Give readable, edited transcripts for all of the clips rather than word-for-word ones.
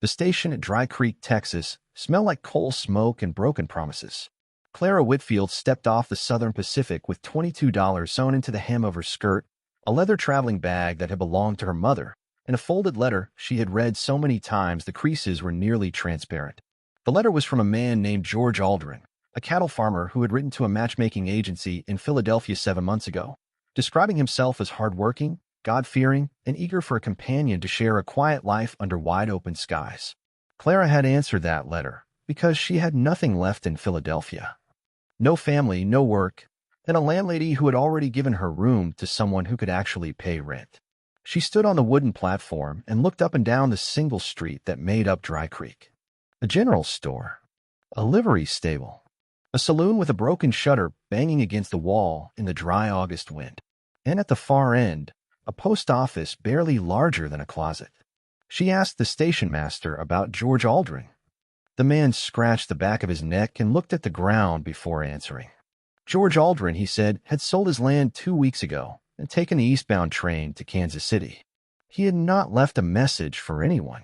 The station at Dry Creek, Texas, smelled like coal smoke and broken promises. Clara Whitfield stepped off the Southern Pacific with $22 sewn into the hem of her skirt, a leather traveling bag that had belonged to her mother, and a folded letter she had read so many times the creases were nearly transparent. The letter was from a man named George Aldrin, a cattle farmer who had written to a matchmaking agency in Philadelphia 7 months ago, describing himself as hardworking, God-fearing, and eager for a companion to share a quiet life under wide-open skies. Clara had answered that letter because she had nothing left in Philadelphia. No family, no work, and a landlady who had already given her room to someone who could actually pay rent. She stood on the wooden platform and looked up and down the single street that made up Dry Creek. A general store, a livery stable, a saloon with a broken shutter banging against the wall in the dry August wind, and at the far end, a post office barely larger than a closet. She asked the station master about George Aldrin. The man scratched the back of his neck and looked at the ground before answering. George Aldrin, he said, had sold his land 2 weeks ago and taken the eastbound train to Kansas City. He had not left a message for anyone.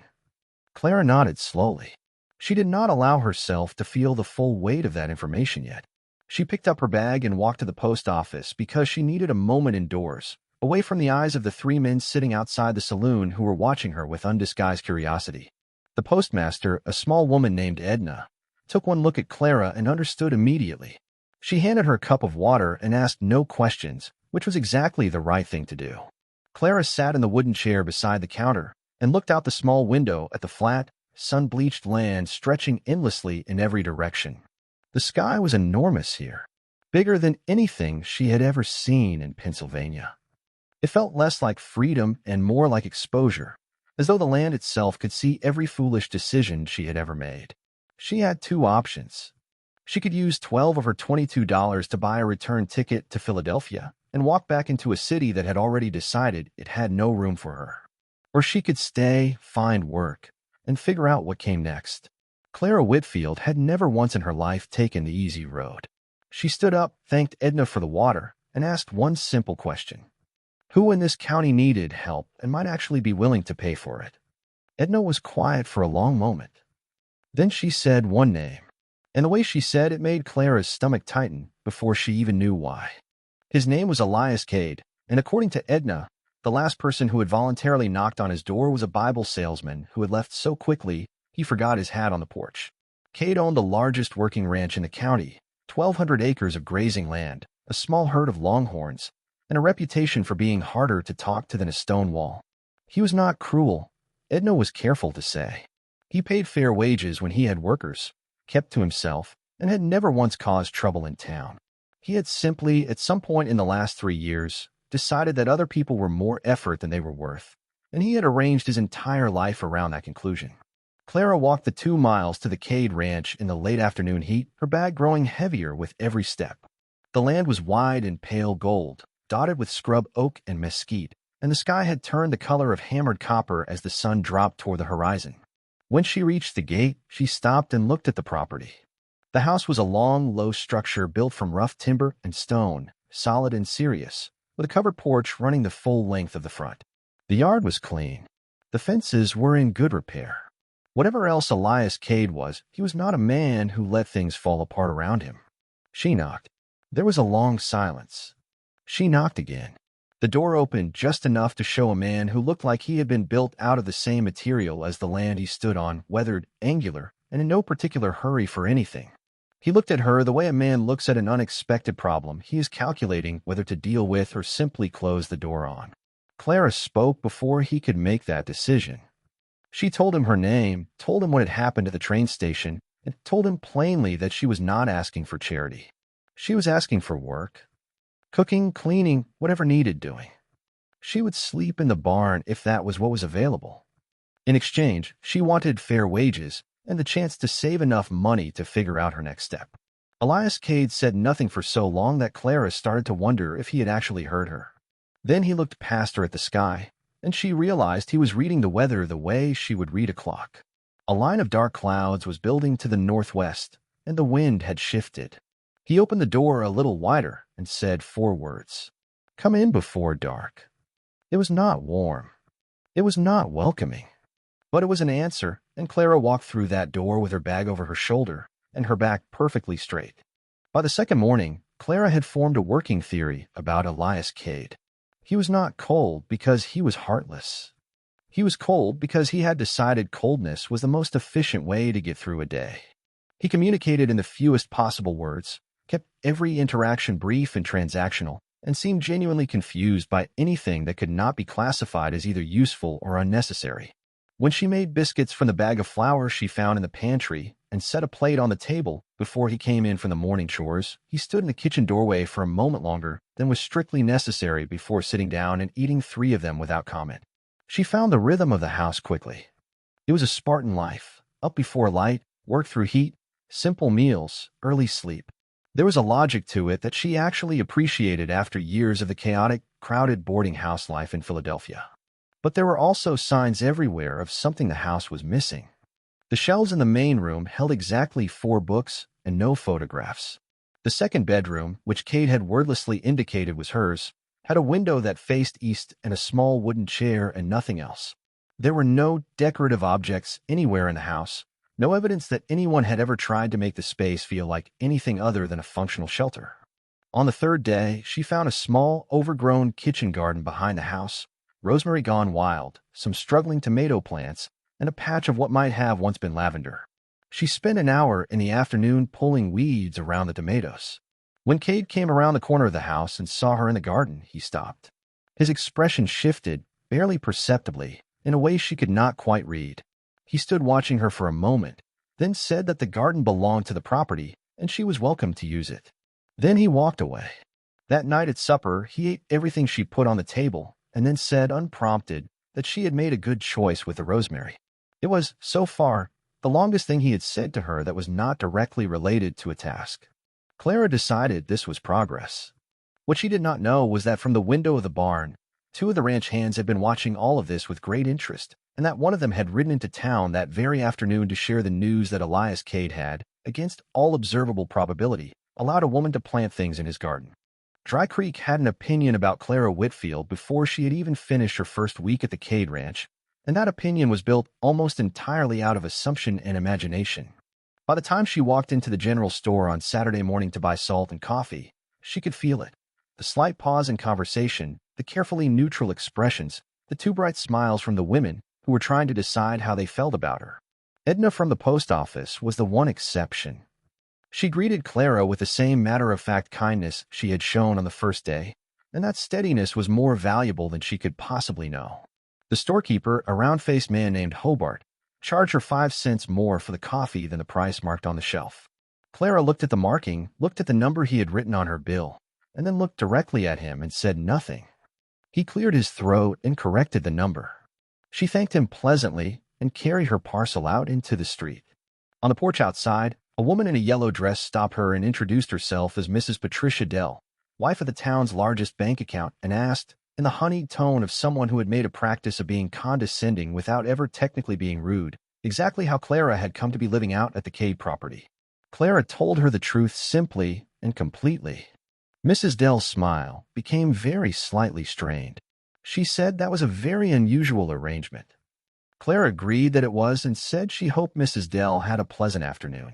Clara nodded slowly. She did not allow herself to feel the full weight of that information yet. She picked up her bag and walked to the post office because she needed a moment indoors, away from the eyes of the 3 men sitting outside the saloon who were watching her with undisguised curiosity. The postmaster, a small woman named Edna, took one look at Clara and understood immediately. She handed her a cup of water and asked no questions, which was exactly the right thing to do. Clara sat in the wooden chair beside the counter and looked out the small window at the flat, sun-bleached land stretching endlessly in every direction. The sky was enormous here, bigger than anything she had ever seen in Pennsylvania. It felt less like freedom and more like exposure, as though the land itself could see every foolish decision she had ever made. She had 2 options. She could use 12 of her $22 to buy a return ticket to Philadelphia and walk back into a city that had already decided it had no room for her. Or she could stay, find work, and figure out what came next. Clara Whitfield had never once in her life taken the easy road. She stood up, thanked Edna for the water, and asked one simple question. Who in this county needed help and might actually be willing to pay for it? Edna was quiet for a long moment. Then she said one name, and the way she said it made Clara's stomach tighten before she even knew why. His name was Elias Cade, and according to Edna, the last person who had voluntarily knocked on his door was a Bible salesman who had left so quickly he forgot his hat on the porch. Cade owned the largest working ranch in the county, 1,200 acres of grazing land, a small herd of longhorns, and a reputation for being harder to talk to than a stone wall. He was not cruel, Edna was careful to say. He paid fair wages when he had workers, kept to himself, and had never once caused trouble in town. He had simply, at some point in the last 3 years, decided that other people were more effort than they were worth, and he had arranged his entire life around that conclusion. Clara walked the 2 miles to the Cade Ranch in the late afternoon heat, her bag growing heavier with every step. The land was wide and pale gold, dotted with scrub oak and mesquite, and the sky had turned the color of hammered copper as the sun dropped toward the horizon. When she reached the gate, she stopped and looked at the property. The house was a long, low structure built from rough timber and stone, solid and serious, with a covered porch running the full length of the front. The yard was clean. The fences were in good repair. Whatever else Elias Cade was, he was not a man who let things fall apart around him. She knocked. There was a long silence. She knocked again. The door opened just enough to show a man who looked like he had been built out of the same material as the land he stood on, weathered, angular, and in no particular hurry for anything. He looked at her the way a man looks at an unexpected problem he is calculating whether to deal with or simply close the door on. Clara spoke before he could make that decision. She told him her name, told him what had happened at the train station, and told him plainly that she was not asking for charity. She was asking for work. Cooking, cleaning, whatever needed doing. She would sleep in the barn if that was what was available. In exchange, she wanted fair wages and the chance to save enough money to figure out her next step. Elias Cade said nothing for so long that Clara started to wonder if he had actually heard her. Then he looked past her at the sky, and she realized he was reading the weather the way she would read a clock. A line of dark clouds was building to the northwest, and the wind had shifted. He opened the door a little wider and said 4 words. Come in before dark. It was not warm. It was not welcoming. But it was an answer, and Clara walked through that door with her bag over her shoulder and her back perfectly straight. By the second morning, Clara had formed a working theory about Elias Cade. He was not cold because he was heartless. He was cold because he had decided coldness was the most efficient way to get through a day. He communicated in the fewest possible words, kept every interaction brief and transactional, and seemed genuinely confused by anything that could not be classified as either useful or unnecessary. When she made biscuits from the bag of flour she found in the pantry and set a plate on the table before he came in from the morning chores, he stood in the kitchen doorway for a moment longer than was strictly necessary before sitting down and eating 3 of them without comment. She found the rhythm of the house quickly. It was a Spartan life, up before light, work through heat, simple meals, early sleep. There was a logic to it that she actually appreciated after years of the chaotic, crowded boarding house life in Philadelphia. But there were also signs everywhere of something the house was missing. The shelves in the main room held exactly 4 books and no photographs. The second bedroom, which Kate had wordlessly indicated was hers, had a window that faced east and a small wooden chair and nothing else. There were no decorative objects anywhere in the house, no evidence that anyone had ever tried to make the space feel like anything other than a functional shelter. On the third day, she found a small, overgrown kitchen garden behind the house, rosemary gone wild, some struggling tomato plants, and a patch of what might have once been lavender. She spent an hour in the afternoon pulling weeds around the tomatoes. When Cade came around the corner of the house and saw her in the garden, he stopped. His expression shifted, barely perceptibly, in a way she could not quite read. He stood watching her for a moment, then said that the garden belonged to the property and she was welcome to use it. Then he walked away. That night at supper, he ate everything she put on the table and then said, unprompted, that she had made a good choice with the rosemary. It was, so far, the longest thing he had said to her that was not directly related to a task. Clara decided this was progress. What she did not know was that from the window of the barn, 2 of the ranch hands had been watching all of this with great interest, and that one of them had ridden into town that very afternoon to share the news that Elias Cade had, against all observable probability, allowed a woman to plant things in his garden. Dry Creek had an opinion about Clara Whitfield before she had even finished her first week at the Cade Ranch, and that opinion was built almost entirely out of assumption and imagination. By the time she walked into the general store on Saturday morning to buy salt and coffee, she could feel it. The slight pause in conversation, the carefully neutral expressions, the 2 bright smiles from the women who were trying to decide how they felt about her. Edna from the post office was the one exception. She greeted Clara with the same matter-of-fact kindness she had shown on the first day, and that steadiness was more valuable than she could possibly know. The storekeeper, a round-faced man named Hobart, charged her 5 cents more for the coffee than the price marked on the shelf. Clara looked at the marking, looked at the number he had written on her bill, and then looked directly at him and said nothing. He cleared his throat and corrected the number. She thanked him pleasantly and carried her parcel out into the street. On the porch outside, a woman in a yellow dress stopped her and introduced herself as Mrs. Patricia Dell, wife of the town's largest bank account, and asked, in the honeyed tone of someone who had made a practice of being condescending without ever technically being rude, exactly how Clara had come to be living out at the Cade property. Clara told her the truth simply and completely. Mrs. Dell's smile became very slightly strained. She said that was a very unusual arrangement. Clara agreed that it was and said she hoped Mrs. Dell had a pleasant afternoon.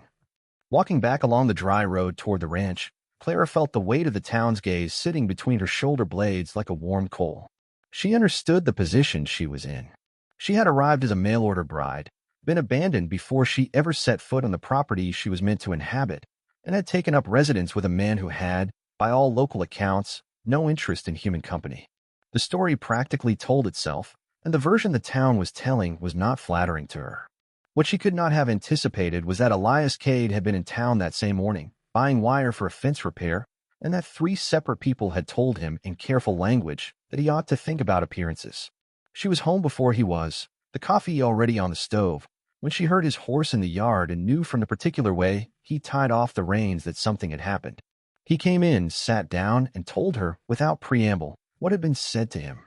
Walking back along the dry road toward the ranch, Clara felt the weight of the town's gaze sitting between her shoulder blades like a warm coal. She understood the position she was in. She had arrived as a mail-order bride, been abandoned before she ever set foot on the property she was meant to inhabit, and had taken up residence with a man who had, by all local accounts, no interest in human company. The story practically told itself, and the version the town was telling was not flattering to her. What she could not have anticipated was that Elias Cade had been in town that same morning, buying wire for a fence repair, and that 3 separate people had told him in careful language that he ought to think about appearances. She was home before he was, the coffee already on the stove, when she heard his horse in the yard and knew from the particular way he tied off the reins that something had happened. He came in, sat down, and told her, without preamble, what had been said to him.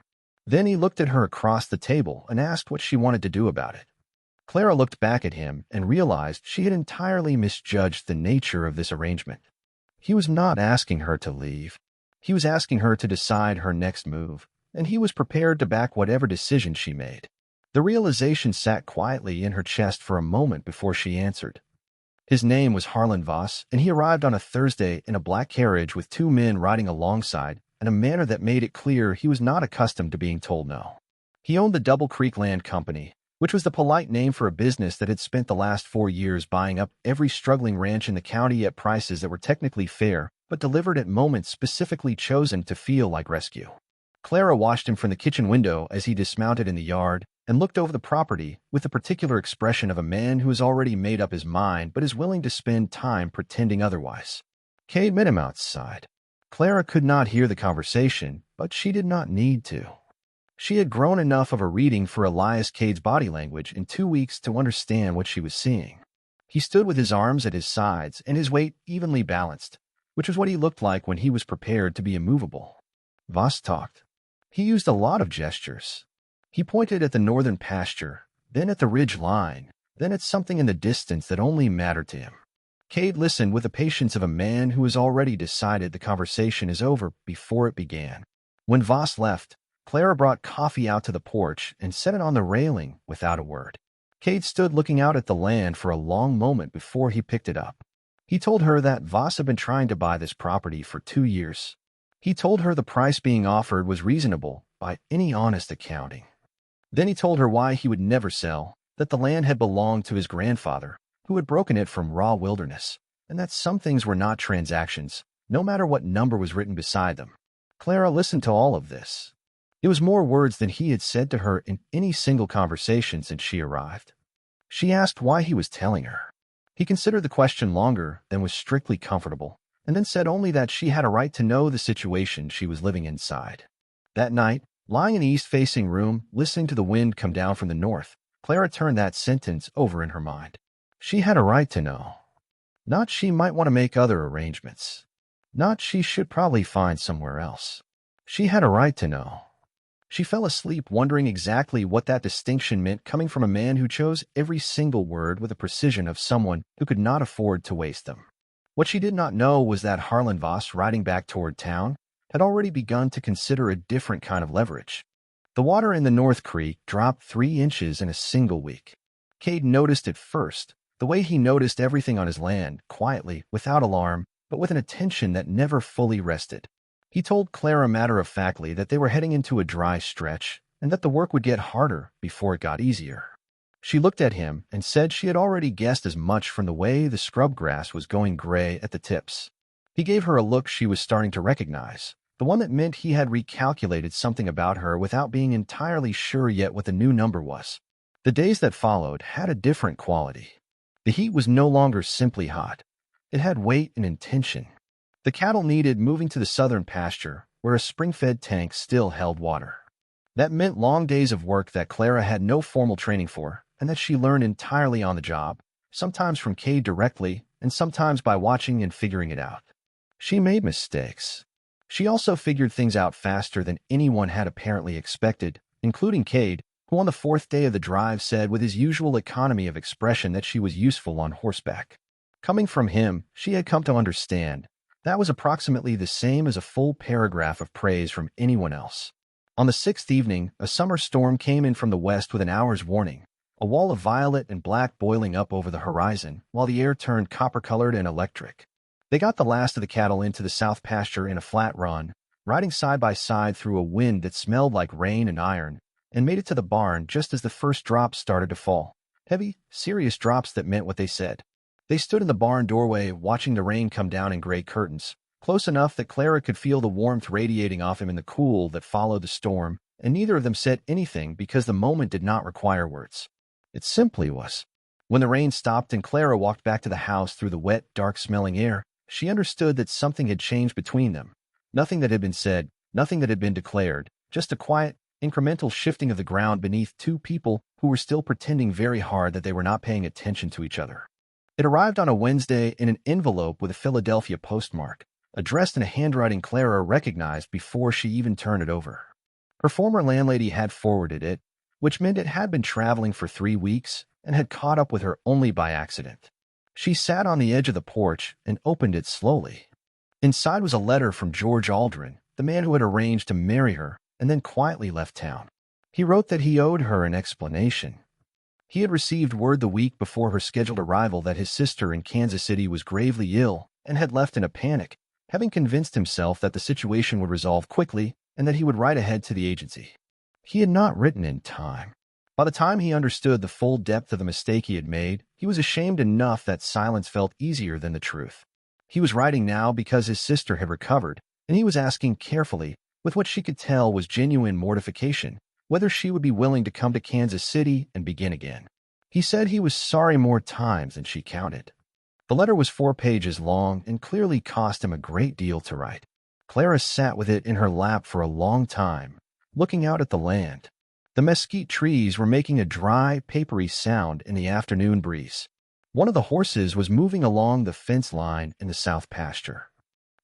Then he looked at her across the table and asked what she wanted to do about it. Clara looked back at him and realized she had entirely misjudged the nature of this arrangement. He was not asking her to leave. He was asking her to decide her next move, and he was prepared to back whatever decision she made. The realization sat quietly in her chest for a moment before she answered. His name was Harlan Voss, and he arrived on a Thursday in a black carriage with two men riding alongside, in a manner that made it clear he was not accustomed to being told no. He owned the Double Creek Land Company, which was the polite name for a business that had spent the last 4 years buying up every struggling ranch in the county at prices that were technically fair, but delivered at moments specifically chosen to feel like rescue. Clara watched him from the kitchen window as he dismounted in the yard and looked over the property with the particular expression of a man who has already made up his mind but is willing to spend time pretending otherwise. Cade met him outside. Clara could not hear the conversation, but she did not need to. She had grown enough of a reading for Elias Cade's body language in 2 weeks to understand what she was seeing. He stood with his arms at his sides and his weight evenly balanced, which was what he looked like when he was prepared to be immovable. Voss talked. He used a lot of gestures. He pointed at the northern pasture, then at the ridge line, then at something in the distance that only mattered to him. Cade listened with the patience of a man who has already decided the conversation is over before it began. When Voss left, Clara brought coffee out to the porch and set it on the railing without a word. Cade stood looking out at the land for a long moment before he picked it up. He told her that Voss had been trying to buy this property for 2 years. He told her the price being offered was reasonable by any honest accounting. Then he told her why he would never sell, that the land had belonged to his grandfather, who had broken it from raw wilderness, and that some things were not transactions, no matter what number was written beside them. Clara listened to all of this. It was more words than he had said to her in any single conversation since she arrived. She asked why he was telling her. He considered the question longer than was strictly comfortable, and then said only that she had a right to know the situation she was living inside. That night, lying in the east-facing room, listening to the wind come down from the north, Clara turned that sentence over in her mind. She had a right to know. Not she might want to make other arrangements. Not she should probably find somewhere else. She had a right to know. She fell asleep wondering exactly what that distinction meant coming from a man who chose every single word with the precision of someone who could not afford to waste them. What she did not know was that Harlan Voss, riding back toward town, had already begun to consider a different kind of leverage. The water in the North Creek dropped 3 inches in a single week. Cade noticed it first, the way he noticed everything on his land, quietly, without alarm, but with an attention that never fully rested. He told Clara matter-of-factly that they were heading into a dry stretch, and that the work would get harder before it got easier. She looked at him and said she had already guessed as much from the way the scrub grass was going gray at the tips. He gave her a look she was starting to recognize, the one that meant he had recalculated something about her without being entirely sure yet what the new number was. The days that followed had a different quality. The heat was no longer simply hot. It had weight and intention. The cattle needed moving to the southern pasture, where a spring-fed tank still held water. That meant long days of work that Clara had no formal training for, and that she learned entirely on the job, sometimes from Cade directly, and sometimes by watching and figuring it out. She made mistakes. She also figured things out faster than anyone had apparently expected, including Cade, who on the 4th day of the drive said with his usual economy of expression that she was useful on horseback. Coming from him, she had come to understand. That was approximately the same as a full paragraph of praise from anyone else. On the 6th evening, a summer storm came in from the west with an hour's warning, a wall of violet and black boiling up over the horizon, while the air turned copper-colored and electric. They got the last of the cattle into the south pasture in a flat run, riding side by side through a wind that smelled like rain and iron, and made it to the barn just as the first drops started to fall. Heavy, serious drops that meant what they said. They stood in the barn doorway, watching the rain come down in gray curtains, close enough that Clara could feel the warmth radiating off him in the cool that followed the storm, and neither of them said anything because the moment did not require words. It simply was. When the rain stopped and Clara walked back to the house through the wet, dark-smelling air, she understood that something had changed between them. Nothing that had been said, nothing that had been declared, just a quiet, incremental shifting of the ground beneath two people who were still pretending very hard that they were not paying attention to each other. It arrived on a Wednesday in an envelope with a Philadelphia postmark, addressed in a handwriting Clara recognized before she even turned it over. Her former landlady had forwarded it, which meant it had been traveling for 3 weeks and had caught up with her only by accident. She sat on the edge of the porch and opened it slowly. Inside was a letter from George Aldrin, the man who had arranged to marry her and then quietly left town. He wrote that he owed her an explanation. He had received word the week before her scheduled arrival that his sister in Kansas City was gravely ill and had left in a panic, having convinced himself that the situation would resolve quickly and that he would write ahead to the agency. He had not written in time. By the time he understood the full depth of the mistake he had made, he was ashamed enough that silence felt easier than the truth. He was writing now because his sister had recovered, and he was asking carefully, with what she could tell was genuine mortification, whether she would be willing to come to Kansas City and begin again. He said he was sorry more times than she counted. The letter was 4 pages long and clearly cost him a great deal to write. Clara sat with it in her lap for a long time, looking out at the land. The mesquite trees were making a dry, papery sound in the afternoon breeze. One of the horses was moving along the fence line in the south pasture.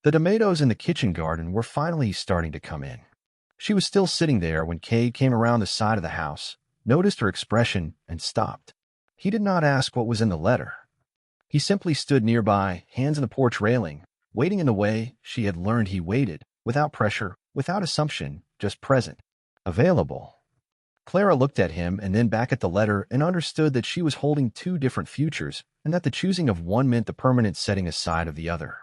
The tomatoes in the kitchen garden were finally starting to come in. She was still sitting there when Cade came around the side of the house, noticed her expression, and stopped. He did not ask what was in the letter. He simply stood nearby, hands on the porch railing, waiting in the way she had learned he waited, without pressure, without assumption, just present, available. Clara looked at him and then back at the letter and understood that she was holding 2 different futures and that the choosing of one meant the permanent setting aside of the other.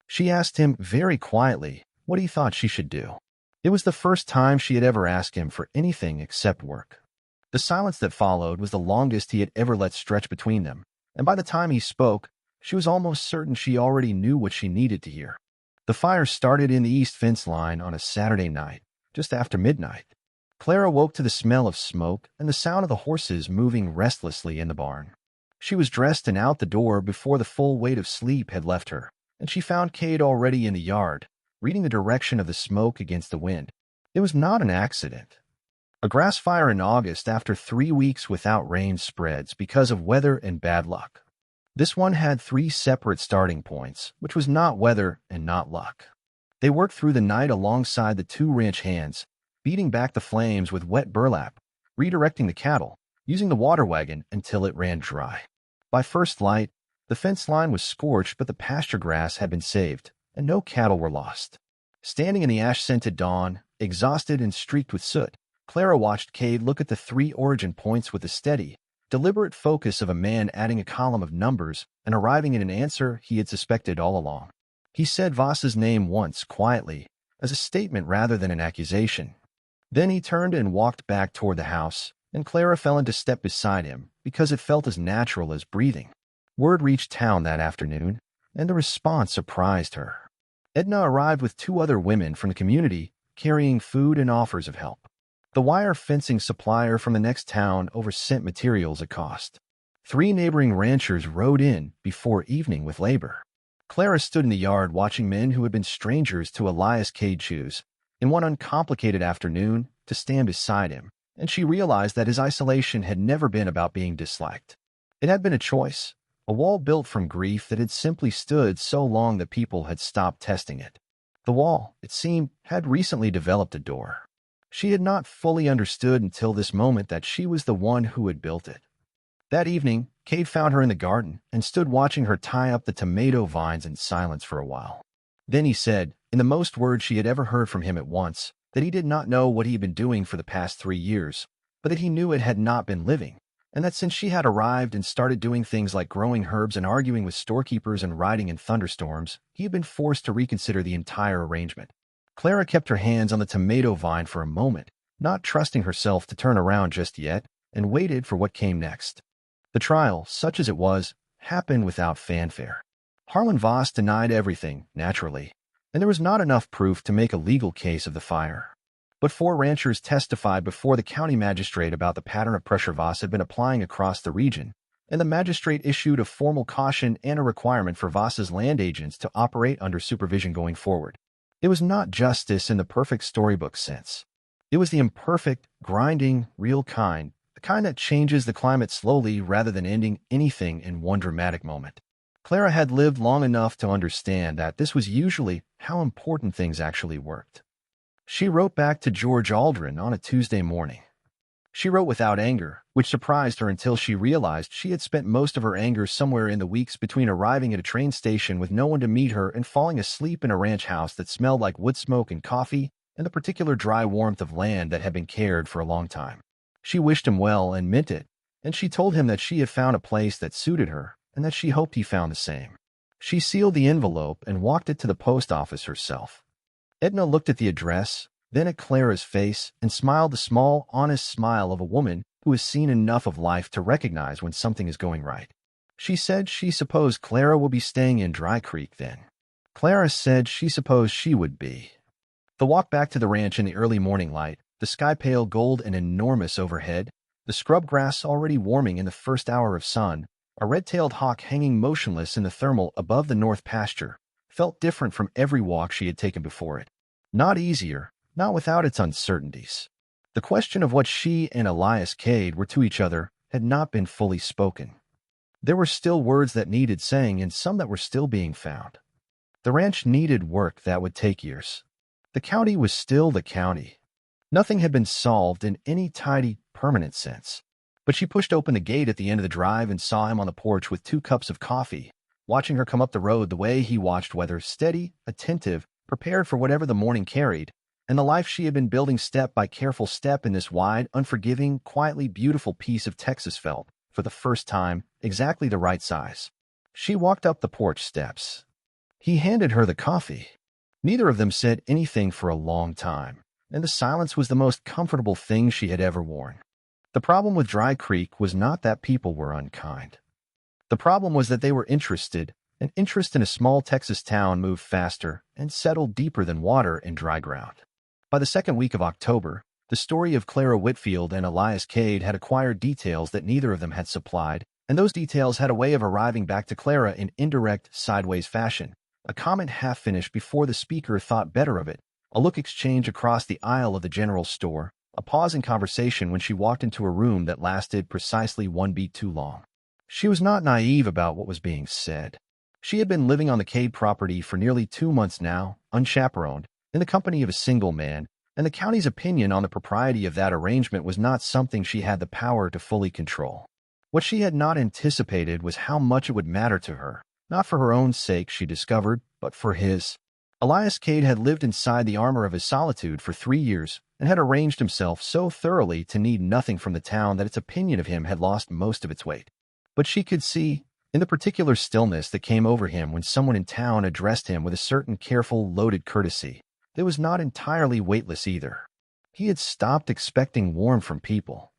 She asked him very quietly what he thought she should do. It was the first time she had ever asked him for anything except work. The silence that followed was the longest he had ever let stretch between them, and by the time he spoke, she was almost certain she already knew what she needed to hear. The fire started in the east fence line on a Saturday night, just after midnight. Clara woke to the smell of smoke and the sound of the horses moving restlessly in the barn. She was dressed and out the door before the full weight of sleep had left her, and she found Cade already in the yard, reading the direction of the smoke against the wind. It was not an accident. A grass fire in August after 3 weeks without rain spreads because of weather and bad luck. This one had 3 separate starting points, which was not weather and not luck. They worked through the night alongside the 2 ranch hands, beating back the flames with wet burlap, redirecting the cattle, using the water wagon until it ran dry. By first light, the fence line was scorched, but the pasture grass had been saved, and no cattle were lost. Standing in the ash-scented dawn, exhausted and streaked with soot, Clara watched Cade look at the 3 origin points with the steady, deliberate focus of a man adding a column of numbers and arriving at an answer he had suspected all along. He said Voss's name once, quietly, as a statement rather than an accusation. Then he turned and walked back toward the house, and Clara fell into step beside him because it felt as natural as breathing. Word reached town that afternoon, and the response surprised her. Edna arrived with 2 other women from the community, carrying food and offers of help. The wire fencing supplier from the next town oversent materials at cost. 3 neighboring ranchers rode in before evening with labor. Clara stood in the yard watching men who had been strangers to Elias Cade choose, in one uncomplicated afternoon, to stand beside him, and she realized that his isolation had never been about being disliked. It had been a choice, a wall built from grief that had simply stood so long that people had stopped testing it. The wall, it seemed, had recently developed a door. She had not fully understood until this moment that she was the one who had built it. That evening, Cade found her in the garden and stood watching her tie up the tomato vines in silence for a while. Then he said, in the most words she had ever heard from him at once, that he did not know what he had been doing for the past 3 years, but that he knew it had not been living, and that since she had arrived and started doing things like growing herbs and arguing with storekeepers and riding in thunderstorms, he had been forced to reconsider the entire arrangement. Clara kept her hands on the tomato vine for a moment, not trusting herself to turn around just yet, and waited for what came next. The trial, such as it was, happened without fanfare. Harlan Voss denied everything, naturally, and there was not enough proof to make a legal case of the fire. But 4 ranchers testified before the county magistrate about the pattern of pressure Voss had been applying across the region, and the magistrate issued a formal caution and a requirement for Voss's land agents to operate under supervision going forward. It was not justice in the perfect storybook sense. It was the imperfect, grinding, real kind, the kind that changes the climate slowly rather than ending anything in one dramatic moment. Clara had lived long enough to understand that this was usually how important things actually worked. She wrote back to George Aldrin on a Tuesday morning. She wrote without anger, which surprised her until she realized she had spent most of her anger somewhere in the weeks between arriving at a train station with no one to meet her and falling asleep in a ranch house that smelled like wood smoke and coffee and the particular dry warmth of land that had been cared for a long time. She wished him well and meant it, and she told him that she had found a place that suited her and that she hoped he found the same. She sealed the envelope and walked it to the post office herself. Edna looked at the address, then at Clara's face, and smiled the small, honest smile of a woman who has seen enough of life to recognize when something is going right. She said she supposed Clara will be staying in Dry Creek then. Clara said she supposed she would be. The walk back to the ranch in the early morning light, the sky pale gold and enormous overhead, the scrub grass already warming in the first hour of sun, a red-tailed hawk hanging motionless in the thermal above the north pasture, felt different from every walk she had taken before it. Not easier, not without its uncertainties. The question of what she and Elias Cade were to each other had not been fully spoken. There were still words that needed saying and some that were still being found. The ranch needed work that would take years. The county was still the county. Nothing had been solved in any tidy, permanent sense. But she pushed open the gate at the end of the drive and saw him on the porch with 2 cups of coffee, watching her come up the road the way he watched, whether steady, attentive, prepared for whatever the morning carried, and the life she had been building step by careful step in this wide, unforgiving, quietly beautiful piece of Texas felt, for the first time, exactly the right size. She walked up the porch steps. He handed her the coffee. Neither of them said anything for a long time, and the silence was the most comfortable thing she had ever worn. The problem with Dry Creek was not that people were unkind. The problem was that they were interested, and interest in a small Texas town moved faster and settled deeper than water in dry ground. By the second week of October, the story of Clara Whitfield and Elias Cade had acquired details that neither of them had supplied, and those details had a way of arriving back to Clara in indirect, sideways fashion, a comment half-finished before the speaker thought better of it, a look exchanged across the aisle of the general store, a pause in conversation when she walked into a room that lasted precisely 1 beat too long. She was not naive about what was being said. She had been living on the Cade property for nearly 2 months now, unchaperoned, in the company of a single man, and the county's opinion on the propriety of that arrangement was not something she had the power to fully control. What she had not anticipated was how much it would matter to her, not for her own sake, she discovered, but for his. Elias Cade had lived inside the armor of his solitude for 3 years, and had arranged himself so thoroughly to need nothing from the town that its opinion of him had lost most of its weight. But she could see, in the particular stillness that came over him when someone in town addressed him with a certain careful, loaded courtesy, that was not entirely weightless either. He had stopped expecting warmth from people.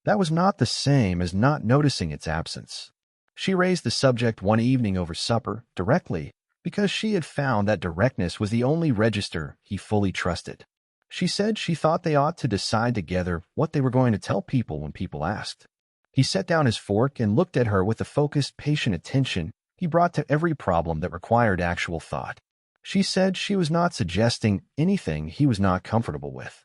That was not the same as not noticing its absence. She raised the subject one evening over supper, directly, because she had found that directness was the only register he fully trusted. She said she thought they ought to decide together what they were going to tell people when people asked. He set down his fork and looked at her with the focused, patient attention he brought to every problem that required actual thought. She said she was not suggesting anything he was not comfortable with.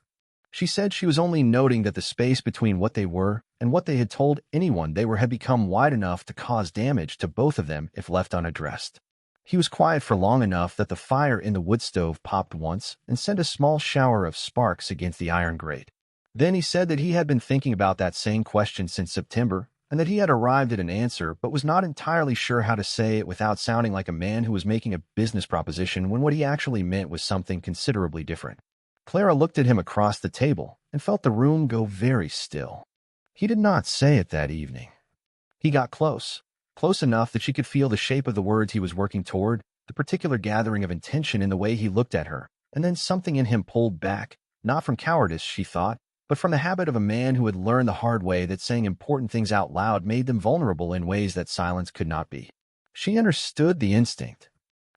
She said she was only noting that the space between what they were and what they had told anyone they were had become wide enough to cause damage to both of them if left unaddressed. He was quiet for long enough that the fire in the wood stove popped once and sent a small shower of sparks against the iron grate. Then he said that he had been thinking about that same question since September, and that he had arrived at an answer but was not entirely sure how to say it without sounding like a man who was making a business proposition when what he actually meant was something considerably different. Clara looked at him across the table and felt the room go very still. He did not say it that evening. He got close enough that she could feel the shape of the words he was working toward, the particular gathering of intention in the way he looked at her, and then something in him pulled back, not from cowardice, she thought, but from the habit of a man who had learned the hard way that saying important things out loud made them vulnerable in ways that silence could not be. She understood the instinct.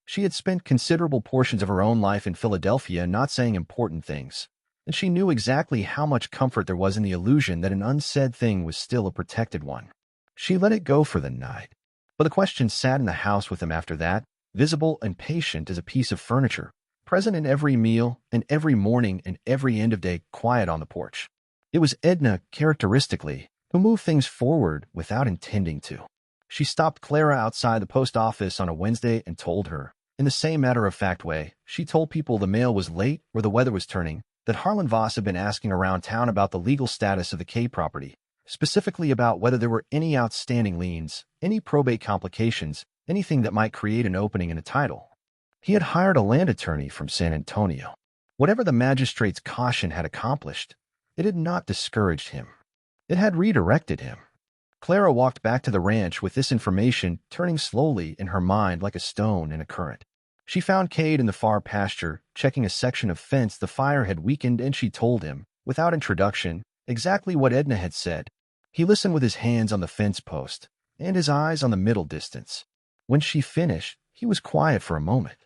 She had spent considerable portions of her own life in Philadelphia not saying important things, and she knew exactly how much comfort there was in the illusion that an unsaid thing was still a protected one. She let it go for the night. But the question sat in the house with him after that, visible and patient as a piece of furniture, present in every meal and every morning and every end of day quiet on the porch. It was Edna, characteristically, who moved things forward without intending to. She stopped Clara outside the post office on a Wednesday and told her, in the same matter-of-fact way she told people the mail was late or the weather was turning, that Harlan Voss had been asking around town about the legal status of the Cade property, specifically about whether there were any outstanding liens, any probate complications, anything that might create an opening in a title. He had hired a land attorney from San Antonio. Whatever the magistrate's caution had accomplished, it had not discouraged him. It had redirected him. Clara walked back to the ranch with this information turning slowly in her mind like a stone in a current. She found Cade in the far pasture, checking a section of fence the fire had weakened, and she told him, without introduction, exactly what Edna had said. He listened with his hands on the fence post and his eyes on the middle distance. When she finished, he was quiet for a moment.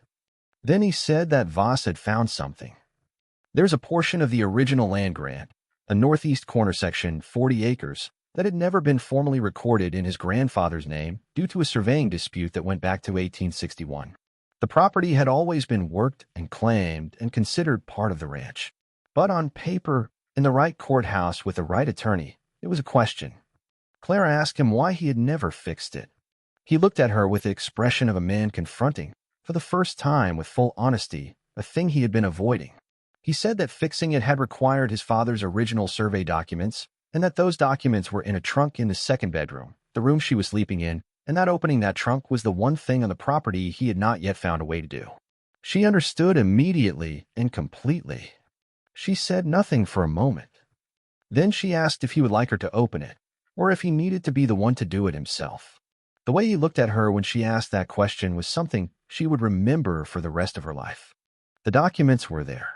Then he said that Voss had found something. There's a portion of the original land grant, a northeast corner section, 40 acres, that had never been formally recorded in his grandfather's name due to a surveying dispute that went back to 1861. The property had always been worked and claimed and considered part of the ranch. But on paper, in the right courthouse with the right attorney, it was a question. Clara asked him why he had never fixed it. He looked at her with the expression of a man confronting, for the first time with full honesty, a thing he had been avoiding. He said that fixing it had required his father's original survey documents, and that those documents were in a trunk in the second bedroom, the room she was sleeping in, and that opening that trunk was the one thing on the property he had not yet found a way to do. She understood immediately and completely. She said nothing for a moment. Then she asked if he would like her to open it, or if he needed to be the one to do it himself. The way he looked at her when she asked that question was something she would remember for the rest of her life. The documents were there,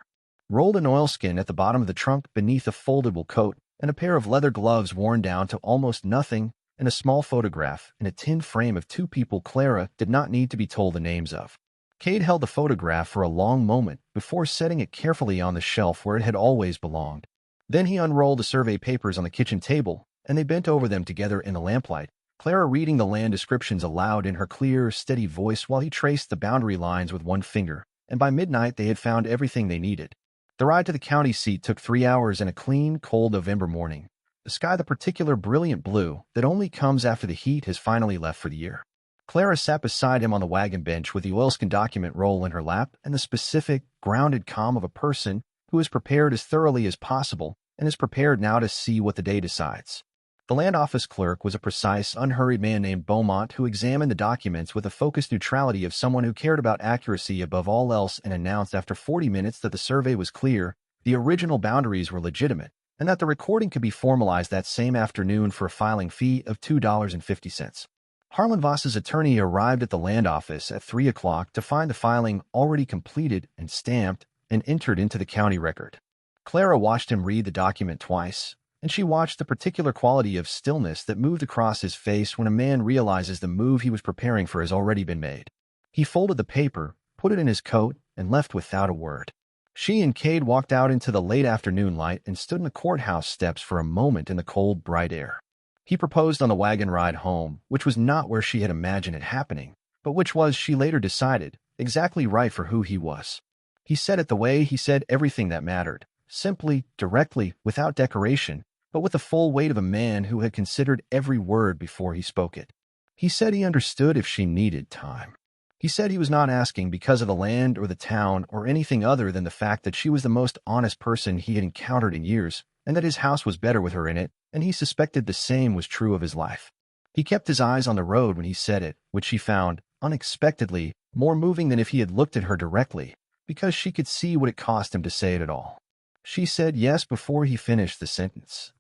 rolled in oilskin at the bottom of the trunk beneath a foldable coat, and a pair of leather gloves worn down to almost nothing, and a small photograph in a tin frame of two people Clara did not need to be told the names of. Cade held the photograph for a long moment before setting it carefully on the shelf where it had always belonged. Then he unrolled the survey papers on the kitchen table, and they bent over them together in the lamplight, Clara reading the land descriptions aloud in her clear, steady voice while he traced the boundary lines with one finger, and by midnight they had found everything they needed. The ride to the county seat took 3 hours in a clean, cold November morning, the sky the particular brilliant blue that only comes after the heat has finally left for the year. Clara sat beside him on the wagon bench with the oilskin document roll in her lap and the specific, grounded calm of a person who is prepared as thoroughly as possible and is prepared now to see what the day decides. The land office clerk was a precise, unhurried man named Beaumont who examined the documents with the focused neutrality of someone who cared about accuracy above all else and announced after 40 minutes that the survey was clear, the original boundaries were legitimate, and that the recording could be formalized that same afternoon for a filing fee of $2.50. Harlan Voss's attorney arrived at the land office at 3 o'clock to find the filing already completed and stamped and entered into the county record. Clara watched him read the document twice, and she watched the particular quality of stillness that moved across his face when a man realizes the move he was preparing for has already been made. He folded the paper, put it in his coat, and left without a word. She and Cade walked out into the late afternoon light and stood in the courthouse steps for a moment in the cold, bright air. He proposed on the wagon ride home, which was not where she had imagined it happening, but which was, she later decided, exactly right for who he was. He said it the way he said everything that mattered, simply, directly, without decoration, but with the full weight of a man who had considered every word before he spoke it. He said he understood if she needed time. He said he was not asking because of the land or the town or anything other than the fact that she was the most honest person he had encountered in years, and that his house was better with her in it, and he suspected the same was true of his life. He kept his eyes on the road when he said it, which she found, unexpectedly, more moving than if he had looked at her directly, because she could see what it cost him to say it at all. She said yes before he finished the sentence.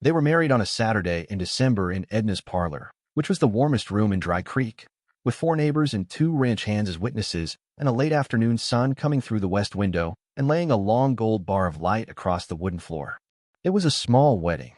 They were married on a Saturday in December in Edna's parlor, which was the warmest room in Dry Creek, with 4 neighbors and 2 ranch hands as witnesses, and a late afternoon sun coming through the west window and laying a long gold bar of light across the wooden floor. It was a small wedding.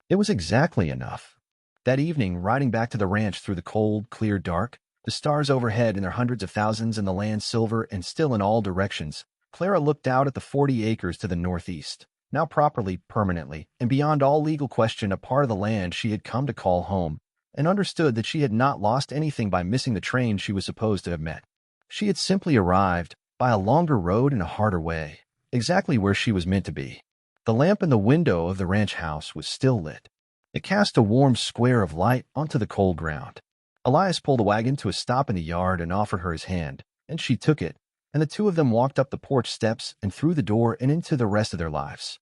It was exactly enough. That evening, riding back to the ranch through the cold, clear dark, the stars overhead in their hundreds of thousands and the land silver and still in all directions, Clara looked out at the 40 acres to the northeast, now properly, permanently, and beyond all legal question a part of the land she had come to call home, and understood that she had not lost anything by missing the train she was supposed to have met. She had simply arrived, by a longer road and a harder way, exactly where she was meant to be. The lamp in the window of the ranch house was still lit. It cast a warm square of light onto the cold ground. Elias pulled the wagon to a stop in the yard and offered her his hand, and she took it, and the two of them walked up the porch steps and through the door and into the rest of their lives.